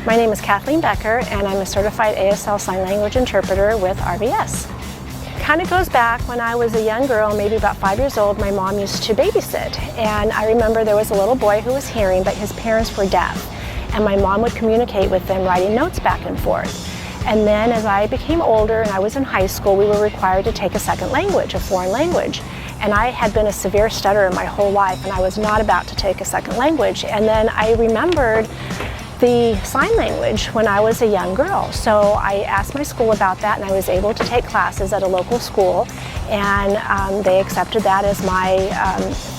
My name is Kathleen Becker, and I'm a certified ASL Sign Language interpreter with RVS. It kind of goes back when I was a young girl, maybe about 5 years old. My mom used to babysit, and I remember there was a little boy who was hearing, but his parents were deaf, and my mom would communicate with them, writing notes back and forth. And then as I became older and I was in high school, we were required to take a second language, a foreign language. And I had been a severe stutterer my whole life, and I was not about to take a second language. And then I remembered the sign language when I was a young girl. So I asked my school about that, and I was able to take classes at a local school, and they accepted that as my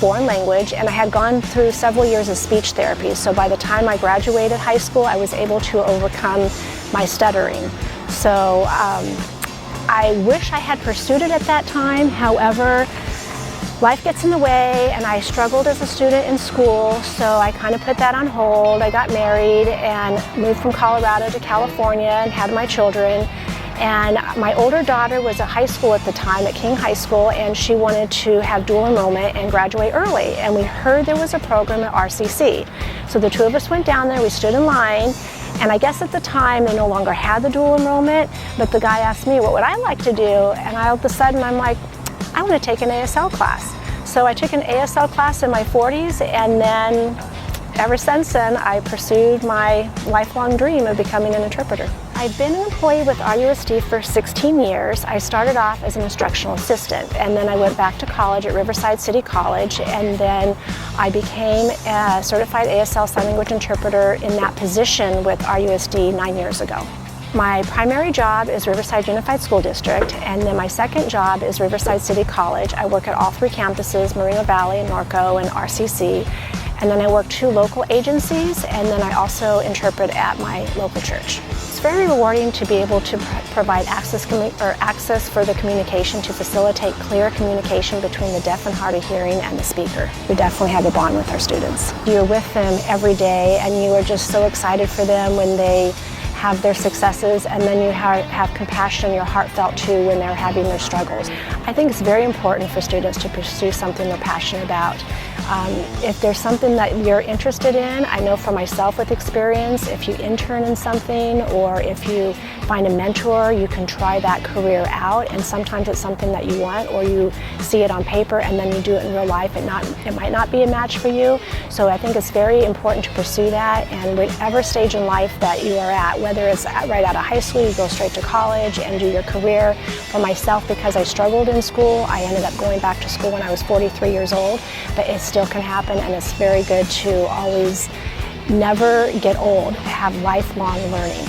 foreign language. And I had gone through several years of speech therapy, so by the time I graduated high school, I was able to overcome my stuttering. So I wish I had pursued it at that time. However, life gets in the way, and I struggled as a student in school, so I kind of put that on hold. I got married and moved from Colorado to California and had my children. And my older daughter was at high school at the time, at King High School, and she wanted to have dual enrollment and graduate early. And we heard there was a program at RCC. So the two of us went down there, we stood in line, and I guess at the time they no longer had the dual enrollment, but the guy asked me what would I like to do, and all of a sudden I'm like, I want to take an ASL class. So I took an ASL class in my 40s, and then ever since then I pursued my lifelong dream of becoming an interpreter. I've been an employee with RUSD for 16 years. I started off as an instructional assistant, and then I went back to college at Riverside City College, and then I became a certified ASL Sign Language interpreter in that position with RUSD 9 years ago. My primary job is Riverside Unified School District, and then my second job is Riverside City College. I work at all three campuses, Moreno Valley, Norco, and RCC. And then I work 2 local agencies, and then I also interpret at my local church. It's very rewarding to be able to provide access for the communication to facilitate clear communication between the deaf and hard of hearing and the speaker. We definitely have a bond with our students. You're with them every day, and you are just so excited for them when they have their successes, and then you have compassion in your heartfelt too when they're having their struggles. I think it's very important for students to pursue something they're passionate about. If there's something that you're interested in, I know for myself with experience, if you intern in something or if you find a mentor, you can try that career out, and sometimes it's something that you want, or you see it on paper and then you do it in real life, it might not be a match for you. So I think it's very important to pursue that, and whatever stage in life that you are at, whether it's right out of high school, you go straight to college and do your career. For myself, because I struggled in school, I ended up going back to school when I was 43 years old, but it still can happen, and it's very good to always never get old, have lifelong learning.